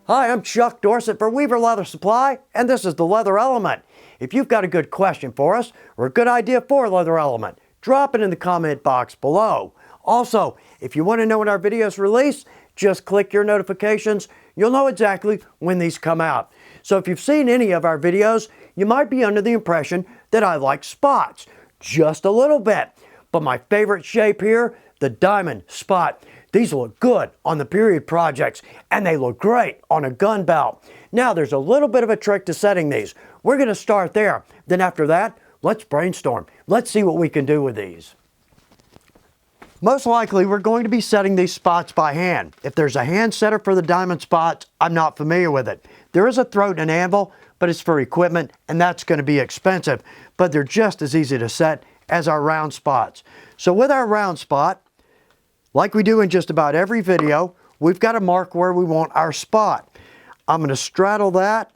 Hi, I'm Chuck Dorsett for Weaver Leather Supply, and this is the Leather Element. If you've got a good question for us or a good idea for a Leather Element, drop it in the comment box below. Also, if you want to know when our videos release, just click your notifications. You'll know exactly when these come out. So if you've seen any of our videos, you might be under the impression that I like spots. Just a little bit. But my favorite shape here, the diamond spot. These look good on the period projects, and they look great on a gun belt. Now, there's a little bit of a trick to setting these. We're going to start there. Then after that, let's brainstorm. Let's see what we can do with these. Most likely, we're going to be setting these spots by hand. If there's a hand setter for the diamond spots, I'm not familiar with it. There is a throat and an anvil, but it's for equipment, and that's going to be expensive. But they're just as easy to set as our round spots. So with our round spot, like we do in just about every video, we've got to mark where we want our spot. I'm going to straddle that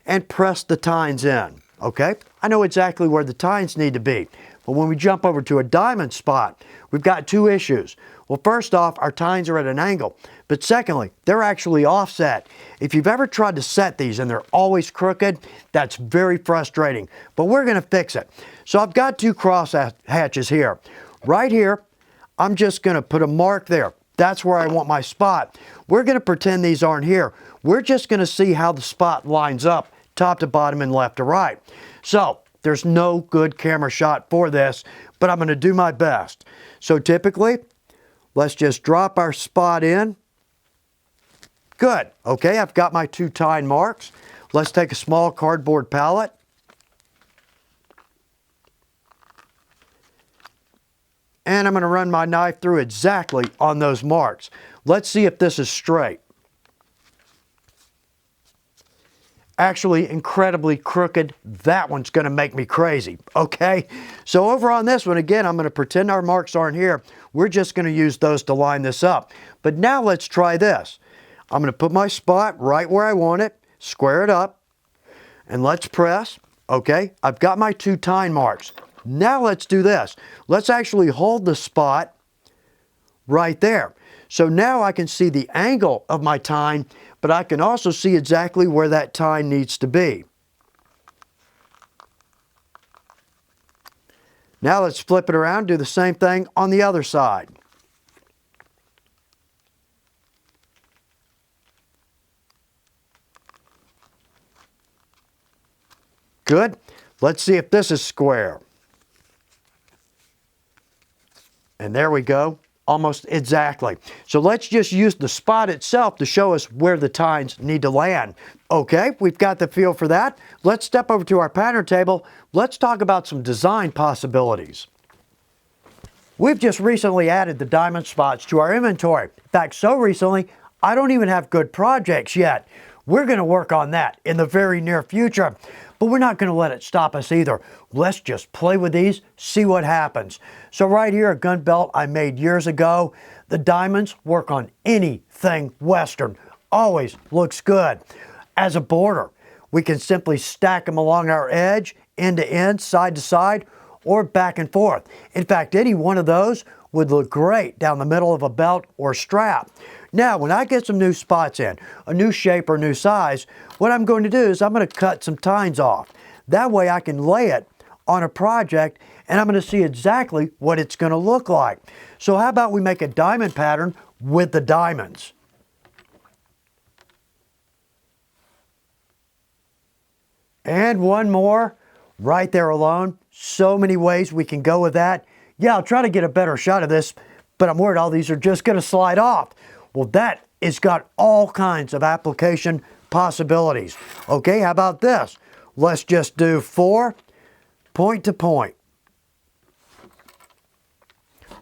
and press the tines in, okay? I know exactly where the tines need to be. But when we jump over to a diamond spot, we've got two issues. Well, first off, our tines are at an angle. But secondly, they're actually offset. If you've ever tried to set these and they're always crooked, that's very frustrating. But we're going to fix it. So I've got two cross hatches here. Right here, I'm just going to put a mark there. That's where I want my spot. We're going to pretend these aren't here. We're just going to see how the spot lines up, top to bottom and left to right. So there's no good camera shot for this, but I'm going to do my best. So typically, let's just drop our spot in. Good. Okay, I've got my two tine marks. Let's take a small cardboard pallet. And I'm going to run my knife through exactly on those marks. Let's see if this is straight. Actually, incredibly crooked. That one's going to make me crazy, okay? So over on this one, again, I'm going to pretend our marks aren't here. We're just going to use those to line this up. But now let's try this. I'm going to put my spot right where I want it, square it up, and let's press. Okay, I've got my two tine marks. Now let's do this. Let's actually hold the spot right there. So now I can see the angle of my tine, but I can also see exactly where that tine needs to be. Now let's flip it around, do the same thing on the other side. Good. Let's see if this is square. And there we go, almost exactly. So let's just use the spot itself to show us where the tines need to land. Okay, we've got the feel for that. Let's step over to our pattern table. Let's talk about some design possibilities. We've just recently added the diamond spots to our inventory. In fact, so recently, I don't even have good projects yet. We're going to work on that in the very near future. But we're not going to let it stop us either. Let's just play with these, see what happens. So right here, a gun belt I made years ago. The diamonds work on anything Western. Always looks good. As a border, we can simply stack them along our edge, end to end, side to side, or back and forth. In fact, any one of those would look great down the middle of a belt or strap. Now, when I get some new spots in, a new shape or new size, what I'm going to do is I'm going to cut some tines off. That way I can lay it on a project and I'm going to see exactly what it's going to look like. So how about we make a diamond pattern with the diamonds? And one more right there alone. So many ways we can go with that. Yeah, I'll try to get a better shot of this, but I'm worried all these are just going to slide off. Well, that has got all kinds of application possibilities. Okay, how about this? Let's just do 4 point to point.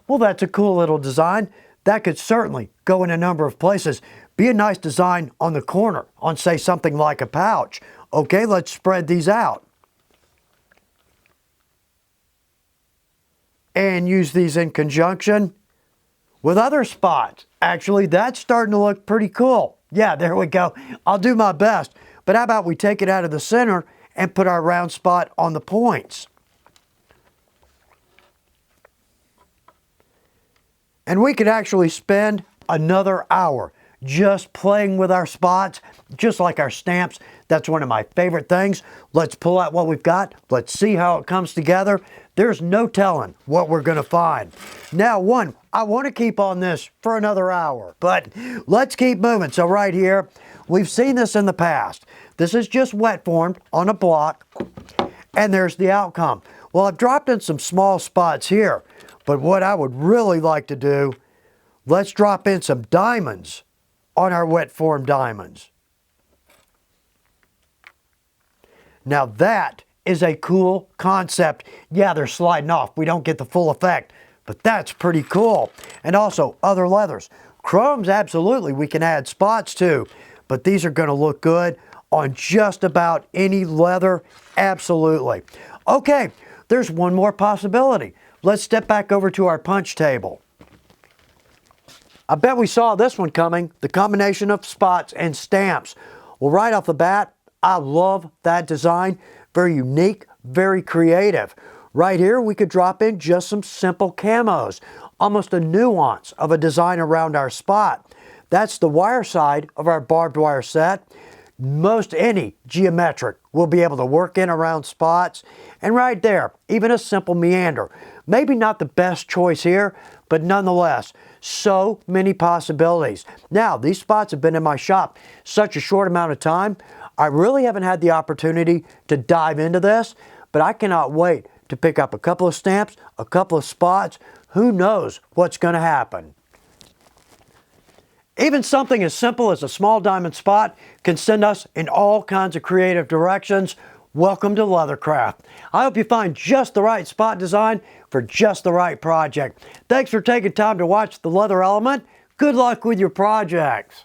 Well, that's a cool little design. That could certainly go in a number of places. Be a nice design on the corner, on say something like a pouch. Okay, let's spread these out. And use these in conjunction with other spots. Actually, that's starting to look pretty cool. Yeah, there we go. I'll do my best. But how about we take it out of the center and put our round spot on the points? And we could actually spend another hour just playing with our spots, just like our stamps. That's one of my favorite things. Let's pull out what we've got. Let's see how it comes together. There's no telling what we're going to find. Now, I want to keep on this for another hour, but let's keep moving. So right here, we've seen this in the past. This is just wet formed on a block, and there's the outcome. Well, I've dropped in some small spots here, but what I would really like to do, let's drop in some diamonds on our wet form diamonds. Now that is a cool concept. Yeah, they're sliding off. We don't get the full effect, but that's pretty cool. And also other leathers. Chromes, absolutely, we can add spots to, but these are going to look good on just about any leather, absolutely. Okay, there's one more possibility. Let's step back over to our punch table. I bet we saw this one coming, the combination of spots and stamps. Well, right off the bat, I love that design. Very unique, very creative. Right here, we could drop in just some simple camos, almost a nuance of a design around our spot. That's the wire side of our barbed wire set. Most any geometric will be able to work in around spots. And right there, even a simple meander. Maybe not the best choice here, but nonetheless, so many possibilities. Now, these spots have been in my shop such a short amount of time, I really haven't had the opportunity to dive into this, but I cannot wait to pick up a couple of stamps, a couple of spots. Who knows what's going to happen? Even something as simple as a small diamond spot can send us in all kinds of creative directions. Welcome to Leathercraft. I hope you find just the right spot design for just the right project. Thanks for taking time to watch The Leather Element. Good luck with your projects.